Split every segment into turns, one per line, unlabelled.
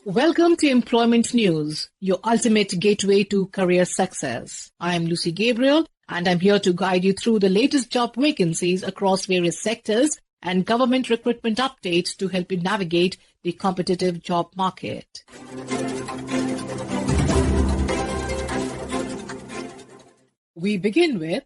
Welcome to Employment News, your ultimate gateway to career success. I am Lucy Gabriel, and I'm here to guide you through the latest job vacancies across various sectors and government recruitment updates to help you navigate the competitive job market. We begin with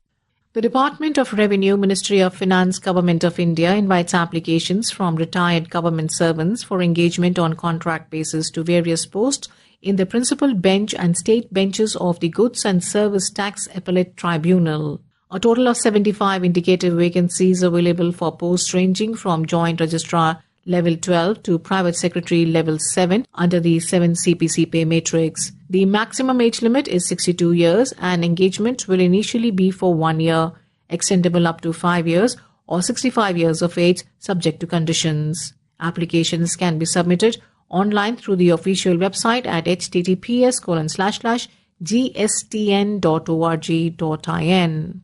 the Department of Revenue, Ministry of Finance, Government of India invites applications from retired government servants for engagement on contract basis to various posts in the principal bench and state benches of the Goods and Service Tax Appellate Tribunal. A total of 75 indicative vacancies available for posts ranging from Joint Registrar Level 12 to Private Secretary Level 7 under the 7 CPC pay matrix. The maximum age limit is 62 years and engagement will initially be for 1 year, extendable up to 5 years or 65 years of age subject to conditions. Applications can be submitted online through the official website at https://gstn.org.in.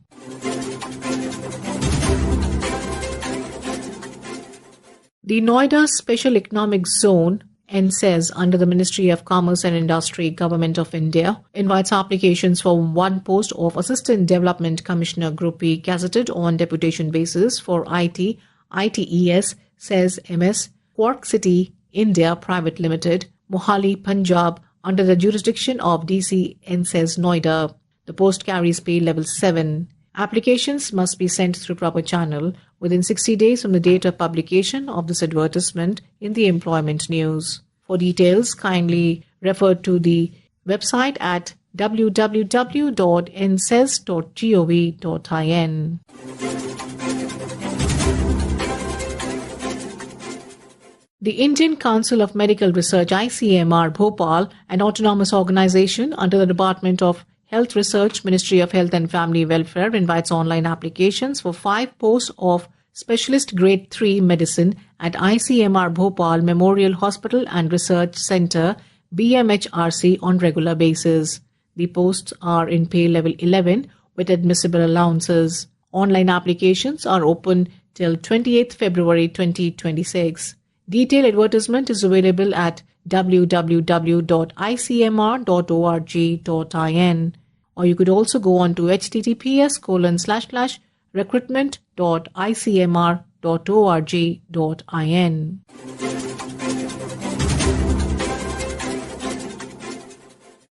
The Noida Special Economic Zone, NCEZ, under the Ministry of Commerce and Industry, Government of India, invites applications for one post of Assistant Development Commissioner Group E, gazetted on deputation basis for IT, ITES, SEZ MS, Quark City, India Private Limited, Mohali, Punjab, under the jurisdiction of DC NCEZ Noida. The post carries pay level 7. Applications must be sent through proper channel within 60 days from the date of publication of this advertisement in the Employment News. For details, kindly refer to the website at www.ncez.gov.in. The Indian Council of Medical Research ICMR Bhopal, an autonomous organization under the Department of Health Research, Ministry of Health and Family Welfare, invites online applications for 5 posts of Specialist Grade 3 Medicine at ICMR Bhopal Memorial Hospital and Research Center, BMHRC, on regular basis. The posts are in pay level 11 with admissible allowances. Online applications are open till 28th February 2026. Detailed advertisement is available at www.icmr.org.in, or you could also go on to https://recruitment.icmr.org.in.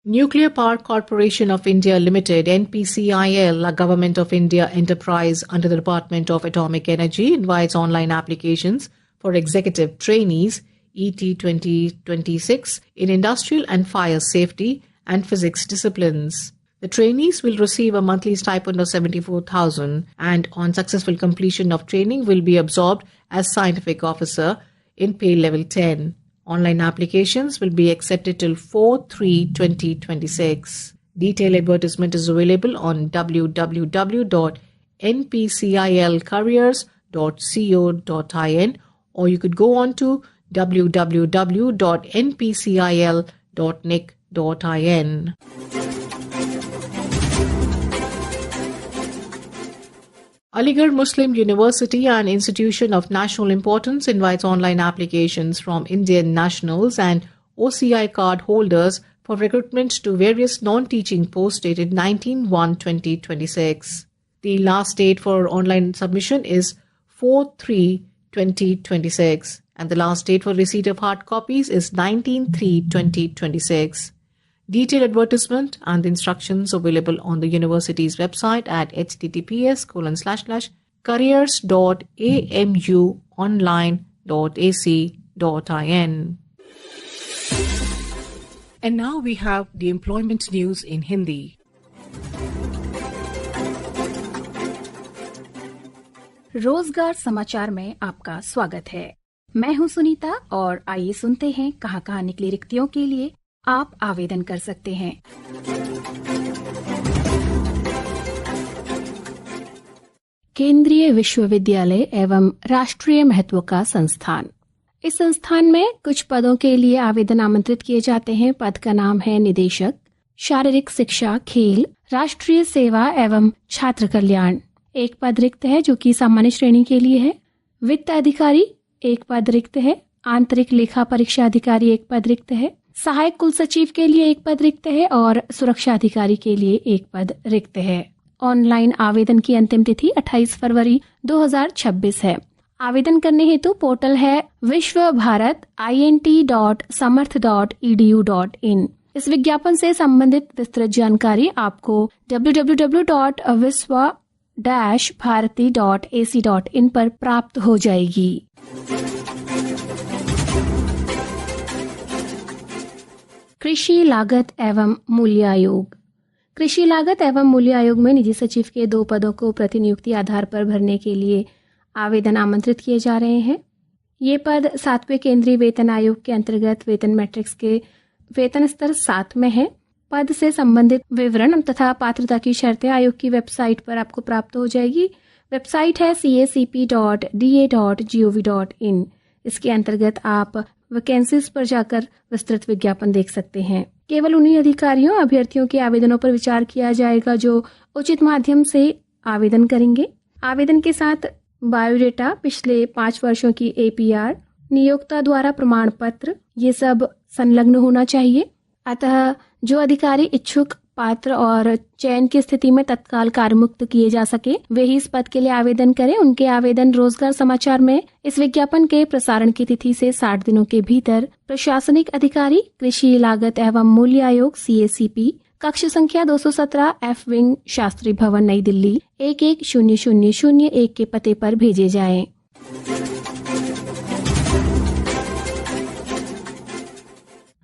Nuclear Power Corporation of India Limited, NPCIL, a Government of India enterprise under the Department of Atomic Energy, invites online applications for executive trainees ET 2026 in industrial and fire safety and physics disciplines. The trainees will receive a monthly stipend of 74,000 and on successful completion of training will be absorbed as scientific officer in pay level 10. Online applications will be accepted till 4/3/2026. Detailed advertisement is available on www.npcilcareers.co.in, or you could go on to www.npcil.nic.in. Aligarh Muslim University, an institution of national importance, invites online applications from Indian nationals and OCI card holders for recruitment to various non-teaching posts dated 19/1/2026. The last date for online submission is 4/3/2026 and the last date for receipt of hard copies is 19/3/2026. Detailed advertisement and instructions available on the university's website at https://careers.amuonline.ac.in. And now we have the employment news in Hindi.
रोजगार समाचार में आपका स्वागत है। मैं हूं सुनीता और आइए सुनते हैं कहां निकली रिक्तियों के लिए आप आवेदन कर सकते हैं। केंद्रीय विश्वविद्यालय एवं राष्ट्रीय महत्व का संस्थान। इस संस्थान में कुछ पदों के लिए आवेदन आमंत्रित किए जाते हैं। पद का नाम है निदेशक, शारीरिक शिक्षा, खेल, राष्ट्रीय सेवा एवं छात्र कल्याण। एक पद रिक्त है जो कि सामान्य श्रेणी के लिए है। वित्त अधिकारी एक पद रिक्त है। आंतरिक लेखा परीक्षा अधिकारी एक पद रिक्त है, सहायक कुल सचिव के लिए एक पद रिक्त है और सुरक्षा अधिकारी के लिए एक पद रिक्त है। ऑनलाइन आवेदन की अंतिम तिथि 28 फरवरी 2026 है। आवेदन करने हेतु पोर्टल है vishwbharat.int.samarth.edu.in। इस विज्ञापन से संबंधित विस्तृत जानकारी आपको www.vishwa-bharati.ac.in पर प्राप्त हो जाएगी। कृषि लागत एवं मूल्य आयोग। कृषि लागत एवं मूल्य आयोग में निजी सचिव के 2 पदों को प्रतिनियुक्ति आधार पर भरने के लिए आवेदन आमंत्रित किए जा रहे हैं। ये पद 7वें केंद्रीय वेतन आयोग के अंतर्गत वेतन मैट्रिक्स के वेतन स्तर 7 में है। पद से संबंधित विवरण तथा पात्रता की शर्तें आयोग की वेबसाइट पर आपको प्राप्त हो जाएगी। वेबसाइट है cacp.da.gov.in। इसके अंतर्गत आप वैकेंसीज पर जाकर विस्तृत विज्ञापन देख सकते हैं। केवल उन्हीं अधिकारियों अभ्यर्थियों के आवेदनों पर विचार किया जाएगा जो उचित माध्यम से आवेदन करेंगे। आवेदन के साथ बायोडेटा, पिछले 5 वर्षों की APR, नियोक्ता द्वारा प्रमाण पत्र, ये सब संलग्न होना चाहिए। अतः जो अधिकारी इच्छुक, पात्र और चयन की स्थिति में तत्काल कार्यमुक्त किए जा सके वे ही इस पद के लिए आवेदन करें। उनके आवेदन रोजगार समाचार में इस विज्ञापन के प्रसारण की तिथि से 60 दिनों के भीतर प्रशासनिक अधिकारी, कृषि लागत एवं मूल्य आयोग CACP, कक्ष संख्या 217 F विंग, शास्त्री भवन, नई दिल्ली 110001 के पते पर भेजे जाएं।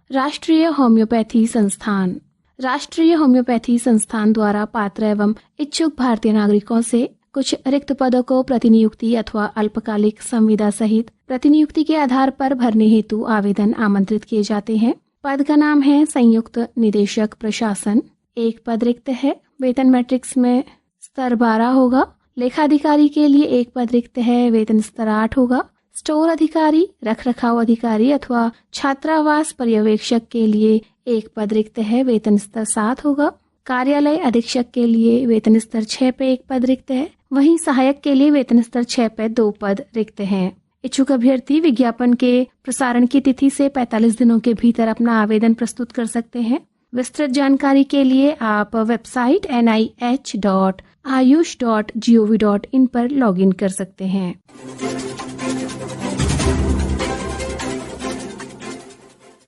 राष्ट्रीय होम्योपैथी संस्थान। राष्ट्रीय होम्योपैथी संस्थान द्वारा पात्र एवं इच्छुक भारतीय नागरिकों से कुछ रिक्त पदों को प्रतिनियुक्ति अथवा अल्पकालिक संविदा सहित प्रतिनियुक्ति के आधार पर भरने हेतु आवेदन आमंत्रित किए जाते हैं। पद का नाम है संयुक्त निदेशक प्रशासन। एक पद रिक्त है। वेतन मैट्रिक्स में स्तर 12 होगा। लेखाधिकारी के लिए एक पद रिक्त है। वेतन स्तर 8 होगा। स्टोर अधिकारी, रखरखाव अधिकारी अथवा छात्रावास पर्यवेक्षक के लिए एक पद रिक्त है। वेतन स्तर 7 होगा। कार्यालय अधीक्षक के लिए वेतन स्तर 6 पे एक पद रिक्त है। वहीं सहायक के लिए वेतन स्तर 6 पे 2 पद रिक्त हैं। इच्छुक अभ्यर्थी विज्ञापन के प्रसारण की तिथि से 45 दिनों के भीतर अपना आवेदन प्रस्तुत कर सकते हैं। विस्तृत जानकारी के लिए आप वेबसाइट nih.ayush.gov.in पर लॉगिन कर सकते हैं।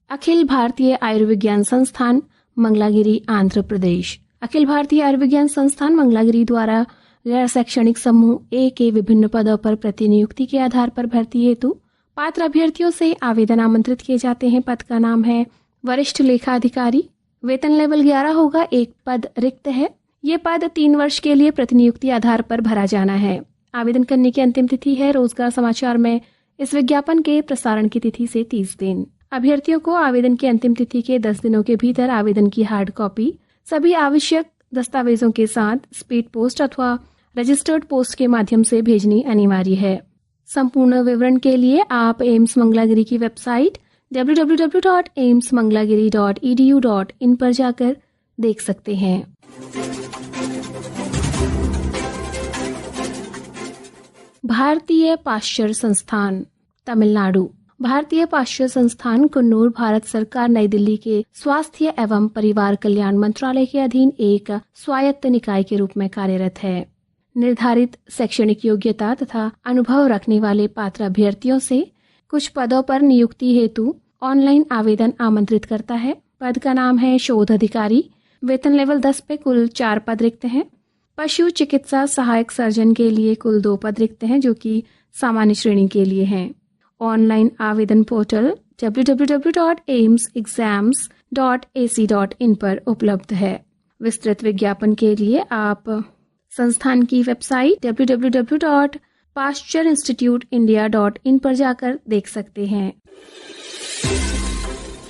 अखिल भारतीय आयुर्विज्ञान संस्थान, मंगलागिरी, आंध्र प्रदेश। अखिल भारतीय आयुर्विज्ञान संस्थान मंगलागिरी द्वारा गैर शैक्षणिक समूह A के विभिन्न पदों पर प्रतिनियुक्ति के आधार पर भर्ती हेतु पात्र अभ्यर्थियों से आवेदन आमंत्रित किए जाते हैं। पद का नाम है वरिष्ठ लेखा अधिकारी। वेतन लेवल 11 होगा। एक पद रिक्त है। ये पद 3 वर्ष के लिए प्रतिनियुक्ति आधार पर भरा जाना है। आवेदन करने की अंतिम तिथि है रोजगार समाचार में इस विज्ञापन के प्रसारण की तिथि से 30 दिन। अभ्यर्थियों को आवेदन की अंतिम तिथि के 10 दिनों के भीतर आवेदन की हार्ड कॉपी सभी आवश्यक दस्तावेजों के साथ स्पीड पोस्ट अथवा रजिस्टर्ड पोस्ट के माध्यम से भेजनी अनिवार्य है। संपूर्ण विवरण के लिए आप एम्स मंगलागिरी की वेबसाइट www.aimsmangalagiri.edu.in पर जाकर देख सकते हैं। भारतीय पाश्चर संस्थान, तमिलनाडु। भारतीय पाश्चर संस्थान कुन्नूर भारत सरकार नई दिल्ली के स्वास्थ्य एवं परिवार कल्याण मंत्रालय के अधीन एक स्वायत्त निकाय के रूप में कार्यरत है। निर्धारित शैक्षणिक योग्यता तथा अनुभव रखने वाले पात्र अभ्यर्थियों से कुछ पदों पर नियुक्ति हेतु ऑनलाइन आवेदन आमंत्रित करता है। पद का नाम है शोध अधिकारी। वेतन लेवल 10 पे कुल 4 पद रिक्त हैं। पशु चिकित्सा सहायक सर्जन के लिए कुल 2 पद रिक्त हैं जो कि सामान्य श्रेणी के लिए हैं। ऑनलाइन आवेदन पोर्टल www.aimsexams.ac.in पर उपलब्ध है। विस्तृत विज्ञापन के लिए आप संस्थान की वेबसाइट www.pastureInstituteindia.in पर जाकर देख सकते हैं।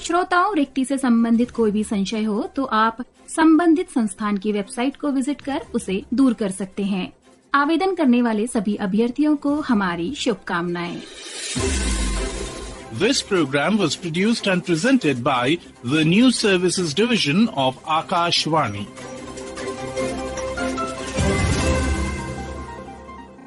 श्रोताओं, रिक्ति से संबंधित कोई भी संशय हो तो आप संबंधित संस्थान की वेबसाइट को विजिट कर उसे दूर कर सकते हैं। आवेदन करने वाले सभी अभ्यर्थियों को हमारी शुभकामनाएं।
This program was produced and presented by the News Services Division of Akashvani.